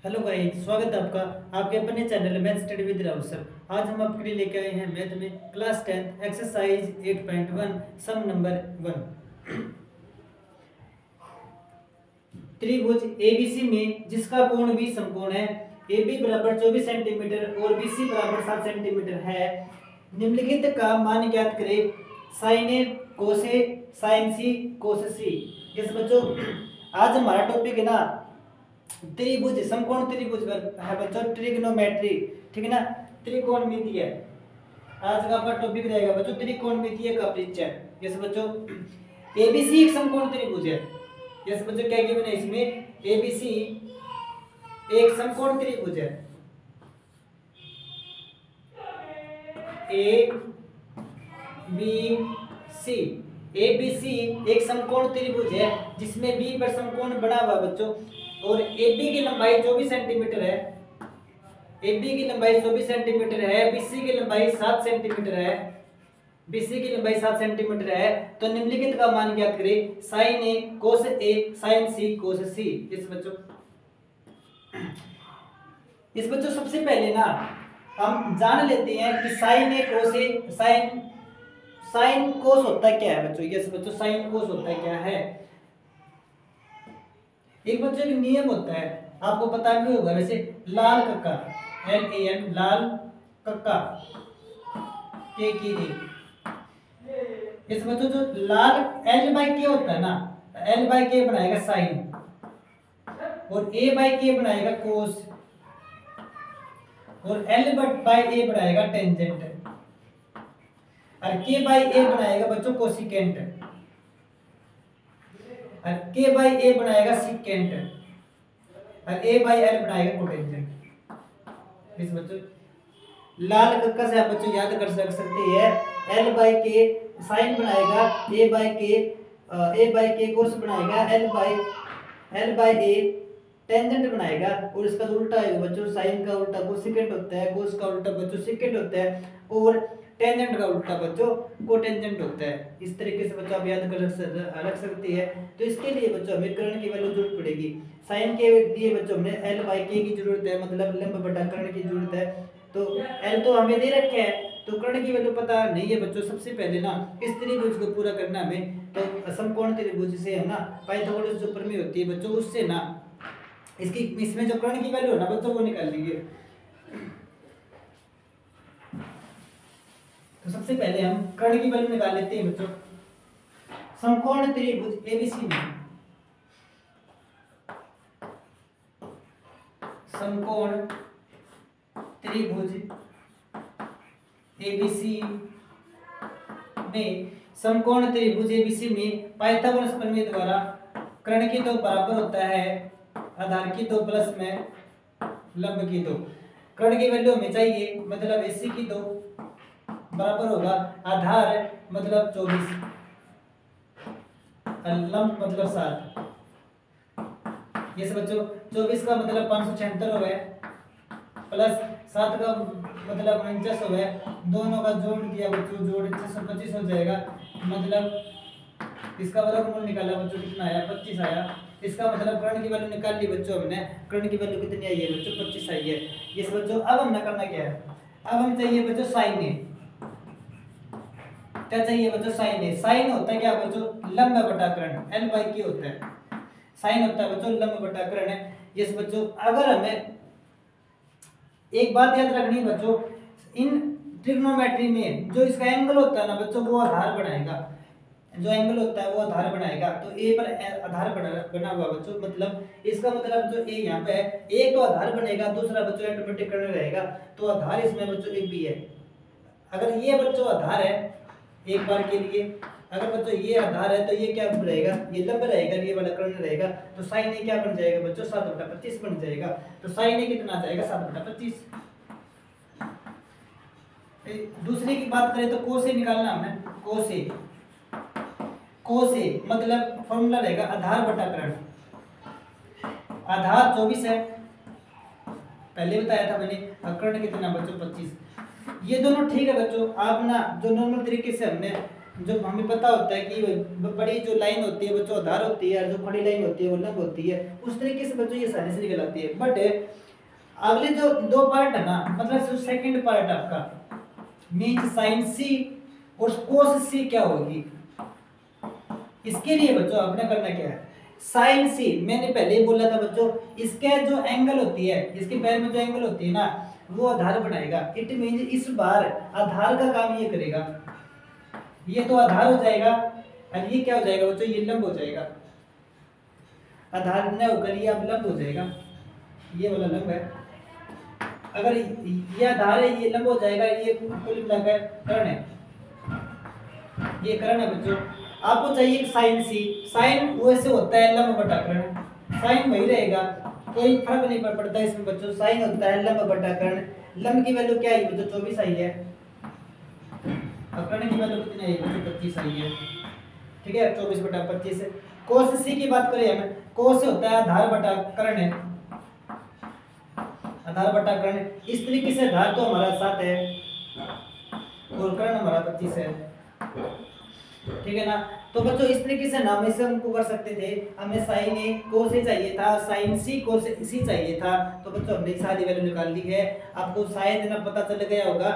Hello guys, स्वागत है आपका आपके अपने channel math study with Rahul sir. आज हम आपके लिए लेके आए हैं मैथ में क्लास 10 एक्सरसाइज 8.1 सम नंबर 1। त्रिभुज एबीसी में जिसका कोण भी समकोण है, AB बराबर 24 सेंटीमीटर और BC बराबर 7 सेंटीमीटर है, निम्नलिखित का मान ज्ञात करें। साइन ए कोस ए साइन सी कोस सी। यस बच्चों, आज हमारा टॉपिक है ना त्रिभुज, समकोण त्रिभुज है बच्चों, ट्रिग्नोमेट्री। ठीक है ना, त्रिकोणमितीय। आज का आपका टॉपिक रहेगा बच्चों त्रिकोणमितीय का परिचय। यस बच्चों, एबीसी एक समकोण त्रिभुज है। यस बच्चों, क्या गिवन है इसमें? एबीसी एक समकोण त्रिभुज है। ए बी सी, एबीसी एक समकोण त्रिभुज है जिसमें बी पर समकोण बना हुआ बच्चों, और AB की लंबाई 24 सेंटीमीटर है। AB की लंबाई 24 सेंटीमीटर है, BC की लंबाई 7 सेंटीमीटर है। BC की लंबाई 7 सेंटीमीटर है। तो निम्नलिखित का मान ज्ञात करें। साइन ए कोस ए साइन सी कोस सी। इस बच्चों सबसे पहले ना हम जान लेते हैं कि साइन ए कोस ए साइन कोस होता क्या है बच्चों। यस बच्चों, साइन कोस होता क्या है? एक बच्चों का नियम होता है, आपको पता भी होगा वैसे, लाल कक्का, LAL लाल कक्का के की रे। इस बच्चों जो लाल L/K होता है ना, L/K बनाएगा साइन, और A/K बनाएगा कोस, और L/A बनाएगा टेंजेंट, और K/A बनाएगा बच्चों कोसिकेंट, और K/A बनाएगा सिकेंट, और A/L बनाएगा कोटेंजेंट। इस बच्चों लाल कक्का से आप बच्चों याद कर सकते हैं, L/K साइन बनाएगा, A/K कोस बनाएगा, L/A टेंजेंट बनाएगा, और इसका उल्टा है बच्चों, साइन का उल्टा कोसिकेंट होता है, कोस का उल्टा बच्चों सिकेंट होता है, और टेंजेंट का उल्टा बच्चों कोटेंजेंट होता है। इस तरीके से बच्चों आप याद कर रख सकते हैं। तो इसके लिए बच्चों हमें कर्ण की वैल्यू जरूरत पड़ेगी। साइन के लिए बच्चों हमें L/K की जरूरत है, मतलब लंब बटा कर्ण की जरूरत है। तो L तो हमें दे रखे है, तो कर्ण की वैल्यू पता नहीं है बच्चों। सबसे पहले ना इस त्रिभुज को पूरा करना हमें, तो समकोण त्रिभुज से है ना पाइथागोरस जो प्रमेय होती है बच्चों, उससे ना इसकी इसमें जो कर्ण की वैल्यू है ना बच्चों वो निकाल लेंगे। तो सबसे पहले हम कर्ण की वैल्यू निकाल लेते हैं बच्चों। समकोण त्रिभुज एबीसी में, समकोण त्रिभुज एबीसी में, समकोण त्रिभुज एबीसी में पाइथागोरस प्रमेय द्वारा कर्ण की दो बराबर होता है आधार की दो प्लस में लंब की दो। कर्ण की वैल्यू हमें चाहिए, मतलब AC की दो बराबर होगा आधार मतलब 24, लंब मतलब 7। ये सब बच्चों 24 का मतलब 576 हो गया, प्लस 7 का मतलब 49 हो गया, दोनों का जोड़ किया बच्चों, जोड़ 625 हो जाएगा। मतलब इसका वर्गमूल निकाला बच्चों, कितना आया? 25 आया। इसका मतलब कर्ण की वैल्यू निकाल ली बच्चों हमने। कर्ण की वैल्यू कितनी आई है बच्चों? 25 आई है। ये बच्चों अब हमने करना क्या है? अब हम चाहिए बच्चों साइन ए। क्या चाहिए बच्चों? साइन ए। साइन होता है क्या बच्चों? लंब बटा कर्ण, L/K होता है। साइन होता है बच्चों लंब बटा कर्ण है। यस बच्चों, अगर हमें एक बात याद रखनी है बच्चों, इन ट्रिग्नोमेट्री में जो इसका एंगल होता है ना बच्चों, वो आधार बनाएगा। जो एंगल होता है वो आधार बनाएगा। तो ए पर आधार बना हुआ बच्चों, मतलब इसका मतलब जो ए यहाँ पे है, एक तो आधार बनेगा, दूसरा बच्चों ऑटोमेटिक कर्ण रहेगा। तो आधार इसमें बच्चों एक भी है। अगर ये बच्चों आधार है एक बार के लिए, अगर बच्चों ये आधार है तो ये क्या रहेगा? ये लंब रहेगा, ये वाला कर्ण रहेगा। तो साइन ए क्या बन जाएगा बच्चों? 7/25 बन जाएगा। तो साइन ए कितना आ जाएगा? 7/25। दूसरे की बात करें तो कोस ए निकालना हमें। कोस ए मतलब फॉर्मूला रहेगा आधार बटा कर्ण। आधार 24 है, पहले बताया था मैंने। कर्ण कितना बच्चों? 25। ये दोनों ठीक है बच्चों। आप ना जो नॉर्मल तरीके से हमने जो हमें पता होता है कि बड़ी जो लाइन होती है बच्चों आधार होती है, जो खड़ी लाइन होती है वो लंब होती है, उस तरीके से बच्चों ये आसानी से निकल आती है। बट अगले जो दो पार्ट है ना, मतलब जो सेकंड पार्ट आपका मीन साइन सी और कोस सी क्या होगी, इसके लिए बच्चों आपने करना क्या है, साइन सी मैंने पहले ही बोला था बच्चों, इसके जो एंगल होती है, इसके पैर में जो एंगल होती है ना वो आधार बनाएगा। इट मीन इस बार आधार का काम ये करेगा, ये तो आधार हो जाएगा और ये क्या हो जाएगा बच्चों, ये लंब हो जाएगा। आधार न होकर ये अब लंब हो जाएगा, ये वाला लंब है। अगर ये आधार है ये लंब हो जाएगा, ये कुल मिलाकर कर्ण है, ये कर्ण है बच्चों। आपको चाहिए साइन सी, साइन वैसे होता है लंब बटा कर्ण, साइन वही रहेगा, कोई फर्क नहीं पड़ता इसमें बच्चों, साइन होता है लंब बटा कर्ण। लंब की वैल्यू क्या है बच्चों, 24 आई है, और कर्ण की वैल्यू कितनी आई बच्चों, 25 आई है। ठीक है, 24 बटा 25 है। कोस सी की बात करें हम, कोस होता है आधार बटा कर्ण है, आधार बटा कर्ण। इस तरीके से आधार तो हमारा 7 है और कर्ण हमारा 25 है। ठीक है ना, तो बच्चों इस तरीके से नाम से हमको कर सकते थे। हमें साइन ए कोस ए चाहिए था, साइन सी कोस सी चाहिए था, तो बच्चों हमने सारी वैल्यू निकाल ली है। आपको शायद ना पता चल गया होगा,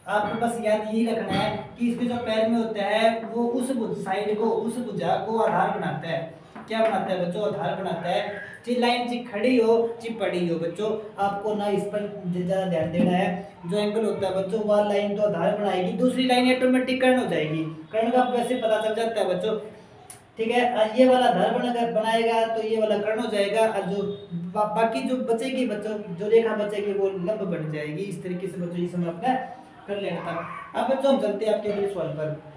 आपको बस याद यही रखना है कि इसके जो पैर में होता है वो उस साइड को, उस भुजा को आधार बनाता है। क्या बनाता है बच्चों, आधार बनाता है। चाहे लाइन ची खड़ी हो ची पड़ी हो बच्चों, आपको ना इस पर ज्यादा ध्यान देना है। जो एंगल होता है बच्चों वह लाइन तो आधार बनाएगी, दूसरी लाइन ऑटोमेटिक कर्ण हो जाएगी। कर्ण का वैसे पता चल जाता है बच्चों। ठीक है, ये वाला आधार बनाएगा तो ये वाला कर्ण हो जाएगा, और जो बाकी जो बचेगी बच्चों, जो रेखा बचेगी वो लंब बन जाएगी। इस तरीके से बच्चों ये समय अपना कर लेना था। अब बच्चों हम चलते हैं आपके अगले सवाल पर।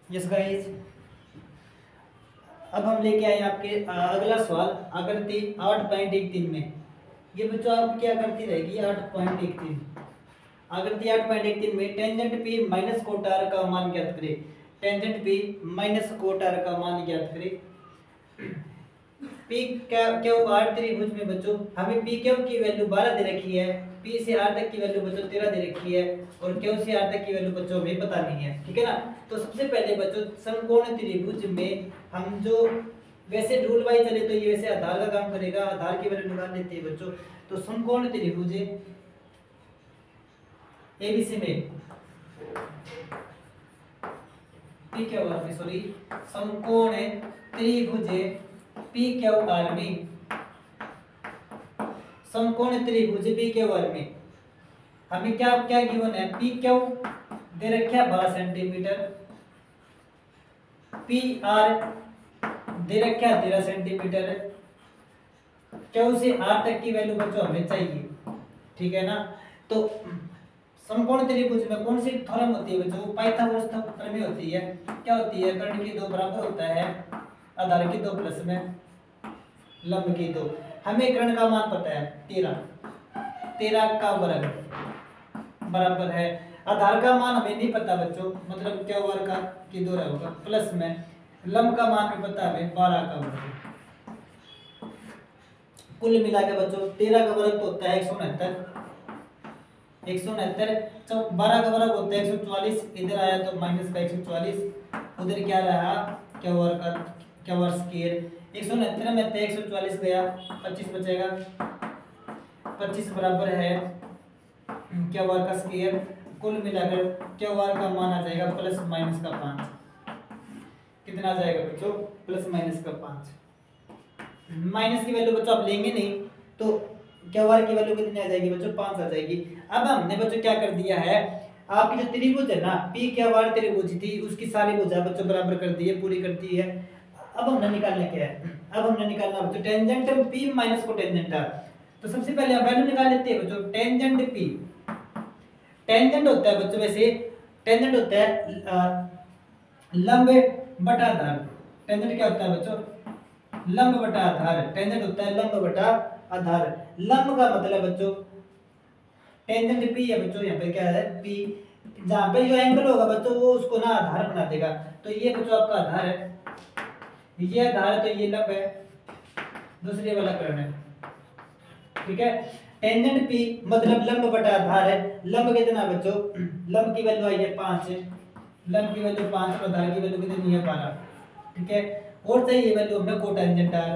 यस गाइस, अब हम लेके आए आपके अगला सवाल आकृति 8.13 में। ये बच्चों आप क्या करती रहेगी 8.13, आकृति 8.13 में tangent P minus cot R का मान ज्ञात करें। Tangent P minus cot R का मान ज्ञात करें। पी क्यू आर त्रिभुज में बच्चों हमें पी क्यू की वैल्यू 12 दे रखी है, पी से आर तक की वैल्यू बच्चों 13 दे रखी है, और क्यू से आर तक की वैल्यू बच्चों हमें पता नहीं है। ठीक है ना, तो सबसे पहले बच्चों समकोण त्रिभुज में हम जो वैसे रूल वाइज चले तो ये वैसे आधार का काम करेगा, आधार की वैल्यू निकाल लेते हैं बच्चों। तो समकोण त्रिभुज एबीसी में पी क्यू आर में, सॉरी समकोण त्रिभुज पी क्यू आर में, समकोण त्रिभुज पी क्यू आर में हमें क्या क्या गिवन है, पी क्यू दे रखा है 12 सेंटीमीटर, पी आर दे रखा है 13 सेंटीमीटर, क्यू से आर तक की वैल्यू बच्चों हमें चाहिए। ठीक है ना, तो समकोण त्रिभुज में कौन सी थ्योरम होती है बच्चों, पाइथागोरस प्रमेय होती है। क्या होती है, कर्ण की 2 बराबर होता है आधार की 2 प्लस में लंब की 2। हमें कर्ण का मान पता है 13 का वर्ग बराबर है, आधार का मान हमें नहीं पता बच्चों, मतलब क्या वर्ग का की 2 होगा प्लस में लंब का मान भी पता है 12 का वर्ग। कुल मिला के बच्चों 13 का वर्ग तो होता है 169, 169 तो 12 का वर्ग होता है 144, इधर आया तो माइनस का 144, उधर क्या रहा क्या वर्ग का क्या वर्ग स्क्वायर। 169 में 144 गया, 25 बचेगा, 25 बराबर है क्या वर्ग का स्क्वायर। कुल मिलाकर क्या वर्ग का मान आ जाएगा प्लस माइनस का 5। कितना आ जाएगा बच्चों, प्लस माइनस का 5। माइनस की वैल्यू बच्चों आप लेंगे नहीं तो क्या वर्ग की वैल्यू कितनी आ जाएगी बच्चों, 5 आ जाएगी। अब हमने बच्चों क्या कर दिया है, आपकी जो त्रिभुज है ना पी क्या वार त्रिभुज थी उसकी सारी भुजा बच्चों बराबर कर दी है, पूरी कर दी है। अब हमने निकालना क्या है, अब हमने निकालना बच्चों टेंजेंट पी माइनस को टेंजेंट आर। तो सबसे पहले हम वैल्यू निकाल लेते हैं बच्चों, टेंजेंट पी, टेंजेंट होता है बच्चों वैसे टेंजेंट होता है लंब बटा आधार। टेंजेंट क्या होता है बच्चों, लंब बटा आधार। टेंजेंट होता है लंब बटा आधार। लंब का मतलब बच्चों टेंजेंट पी है बच्चों, यहाँ पे क्या है पी, जहाँ पे जो एंगल होगा बच्चों वो उसको ना आधार बना देगा। तो ये बच्चों आपका आधार है, ये आधार है तो ये लंब है, दूसरे वाला कर्ण है। ठीक है, टेंजेंट पी मतलब लंब बटा आधार है। लंब कितना बच्चों, लंब की वैल्यू आई है 5 है, लंब की वैल्यू 5 और आधार की वैल्यू कितनी है 12, ठीक है। और चाहिए वैल्यू हमने cotangent R,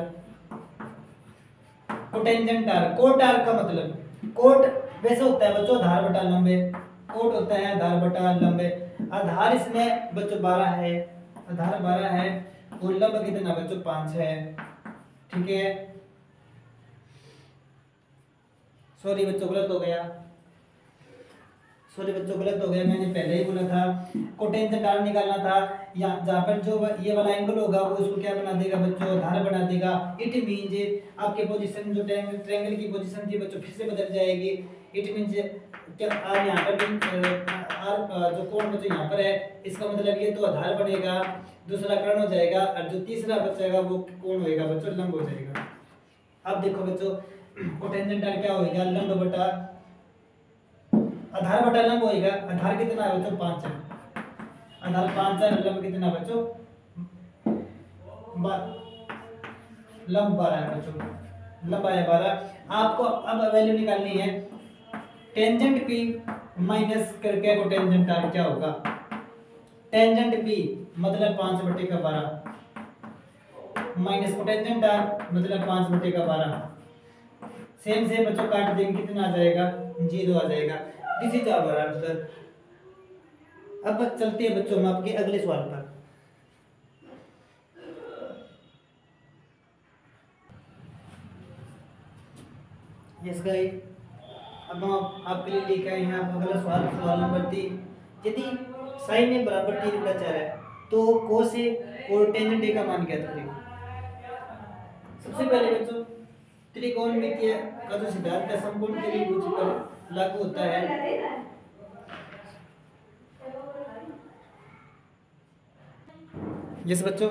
cotangent R, cot R का मतलब कोट वैसे होता है बच्चों आधार बटा लंबे, कोट होता है आधार बटा लंबे। आधार इसमें बच्चों 12 है, आधार 12 है और लंब कितना बच्चों 5 है, ठीक है। सॉरी बच्चों गलत हो गया, सॉरी बच्चों गलत हो गया, मैंने पहले ही बोला था कोटेंजेंट आर निकालना था। यहाँ जहाँ पर जो ये वाला एंगल होगा वो उसको क्या बना देगा बच्चों, आधार बना देगा। इट मींस आपके पोजीशन जो ट्रायंगल की पोजीशन थी बच्चों फिर से बदल जाएगी। इट मींस क्या आर यहाँ पर आर जो कोण बच्चों यहाँ पर है इसका मतलब ये तो आधार बनेगा, दूसरा कर्ण हो जाएगा और जो तीसरा बचेगा वो कोण होएगा बच्चों, लंब हो जाएगा। अब देखो बच्चों कोटेंजेंट आर क्या होएगा, लंब बटा आधार बटा लंब होएगा। आधार कितना है बच्चों 5 है, आधार 5 है, लंब कितना बच्चों लंब 12 है बच्चों, लंब आया 12। आपको अब वैल्यू निकालनी है टेंजेंट पी माइनस करके कोटेंजेंट आर क्या होगा। टेंजेंट पी मतलब 5 बटे का 12 माइनस कोटेंजेंट आर मतलब 5 बटे का 12। सेम से बच्चों काट देंगे कितना आ जाएगा, 0 आ जाएगा। This is our answer. अब चलते हैं बच्चों हम आपके अगले सवाल पर। यस गाइस, अब हम आपके लिए लेकर आए हैं आप अगला सवाल, सवाल नंबर 3। यदि साइन ए बराबर 3 बटा 4 है तो कोस ए और टेंजेंट ए का मान क्या करेगा। सबसे पहले बच्चों त्रिकोणमितीय का जो सिद्धांत है समकोण त्रिभुज पर लागू होता है। यस बच्चों,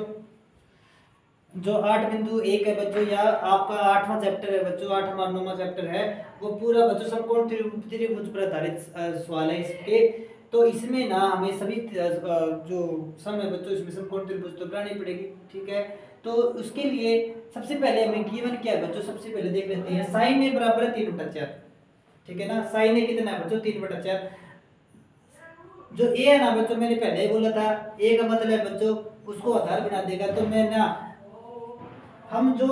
जो 8 बिंदु 1 है बच्चों या आपका 8वां चैप्टर है बच्चों, 8वां 9वां चैप्टर है वो पूरा बच्चों समकोण त्रिभुज पर आधारित सवाल है इसके। तो इसमें ना हमें सभी जो सम है बच्चों इसमें समकोण त्रिभुज तो बनानी पड़ेगी, ठीक है। तो उसके लिए सबसे पहले हमें गिवन क्या है बच्चों, सबसे पहले देख लेते हैं साइन ए बराबर है 3 बटा 4, ठीक है ना। साइन ए कितना है बच्चों 3 बटा 4। जो ए है ना बच्चों मैंने पहले ही बोला था ए का मतलब है बच्चों उसको आधार बना देगा। तो मैं ना हम जो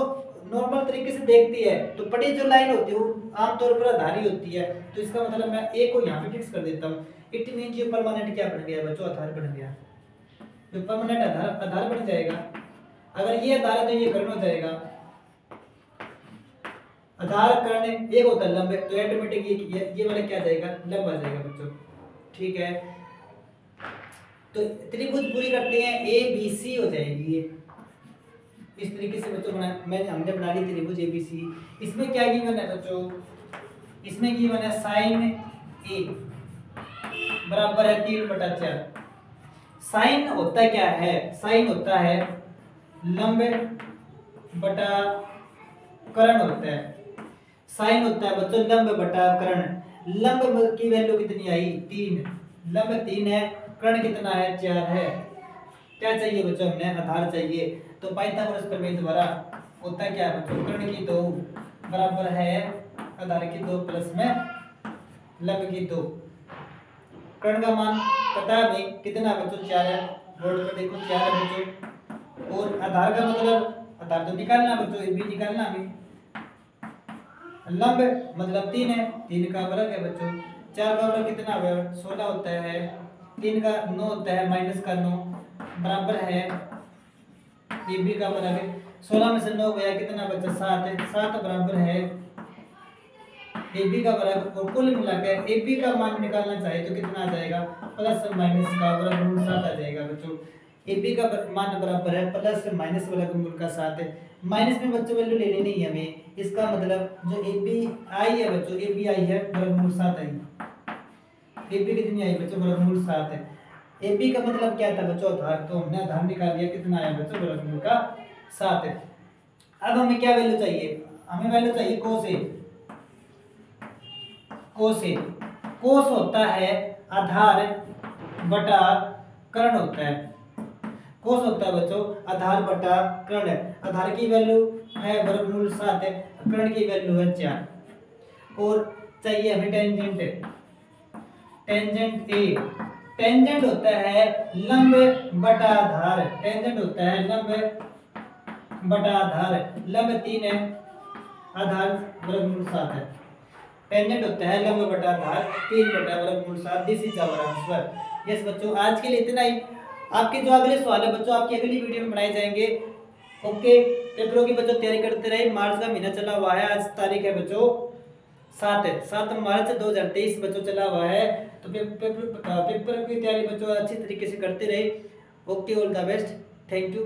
नॉर्मल तरीके से देखती है तो बड़ी जो लाइन होती है वो आमतौर पर आधार ही होती है। तो इसका मतलब मैं ए को यहाँ पे फिक्स कर देता हूँ। इट मीन ये परमानेंट क्या बन गया बच्चों, आधार बन गया। जो परमानेंट आधार बन जाएगा। अगर ये आधार है तो ये कर्ण हो जाएगा। आधार कर्ण एक होता है लंब, तो ऑटोमेटिक ये वाला क्या जाएगा, लंब आ जाएगा बच्चों, ठीक है। तो त्रिभुज पूरी करते हैं ए बी सी हो जाएगी ये इस तरीके से बच्चों हमने बना ली त्रिभुज ए बी सी। इसमें क्या गिवन है बच्चों, इसमें गिवन है साइन ए बराबर है 3 बटा 4। साइन होता क्या है, साइन होता है लंब बटा कर्ण होता है। साइन होता है बच्चों लंब बटा कर्ण। लंब की वैल्यू कितनी आई 3, लंब 3 है, कर्ण कितना है 4 है। क्या चाहिए बच्चों, हमने आधार चाहिए। तो पाइथागोरस प्रमेय द्वारा होता क्या है बच्चों, कर्ण की 2 बराबर है आधार की 2 प्लस में लंब की 2। कर्ण का मान पता है भाई कितना बच्चों 4 है, बोर्ड पर देखो 4 है बच्चों। और आधार का मतलब आधार तो निकालना बच्चों, ये भी निकालना हमें। लंब मतलब 3 है, 3 का वर्ग है बच्चों। 4 का वर्ग कितना है 16 होता है, 3 का 9 होता है माइनस का 9 बराबर है ए बी का वर्ग। 16 में से 9 गया कितना बचा 7 है, 7 बराबर है ए बी का वर्ग। और कुल मिलाकर ए बी का मान निकालना चाहिए तो कितना आ जाएगा प्लस माइनस का वर्गमूल 7 आ जाएगा बच्चों। ए बी का मान बराबर है प्लस माइनस वर्गमूल का 7 है। माइनस में बच्चों वैल्यू लेनी नहीं है हमें, इसका मतलब जो ए बी आई है बच्चों, ए बी आई है वर्गमूल 7 आई। ए बी कितनी आई बच्चों वर्गमूल 7 है। ए बी का मतलब क्या था बच्चों आधार, तो हमने आधार निकाल दिया कितना आया बच्चों वर्गमूल का 7 है। अब हमें क्या वैल्यू चाहिए, हमें वैल्यू चाहिए कोस ए। कोस ए, कोस होता है आधार बटा कर्ण होता है। कोस होता है बच्चों आधार बटा कर्ण है। आधार की वैल्यू है वर्गमूल 7 है, कर्ण की वैल्यू है 4। और चाहिए हमें टेंजेंट। टेंजेंट ए, टेंजेंट होता है लंब बटा आधार, टेंजेंट होता है लंब बटा आधार, लंब 3 है, आधार वर्गमूल 7 है। टेंजेंट होता है लंब बटा आधार 3 बटा वर्गमूल 7। This is our answer. Yes बच्चों, आज के लिए इतना ही। आपके जो अगले सवाल है बच्चों आपकी अगली वीडियो में बनाए जाएंगे। ओके, पेपरों की बच्चों तैयारी करते रहे। मार्च का महीना चला हुआ है, आज तारीख है बच्चों 7 मार्च 2023 बच्चों चला हुआ है। तो पेपर की तैयारी बच्चों अच्छी तरीके से करते रहे। Okay, all the best, thank you.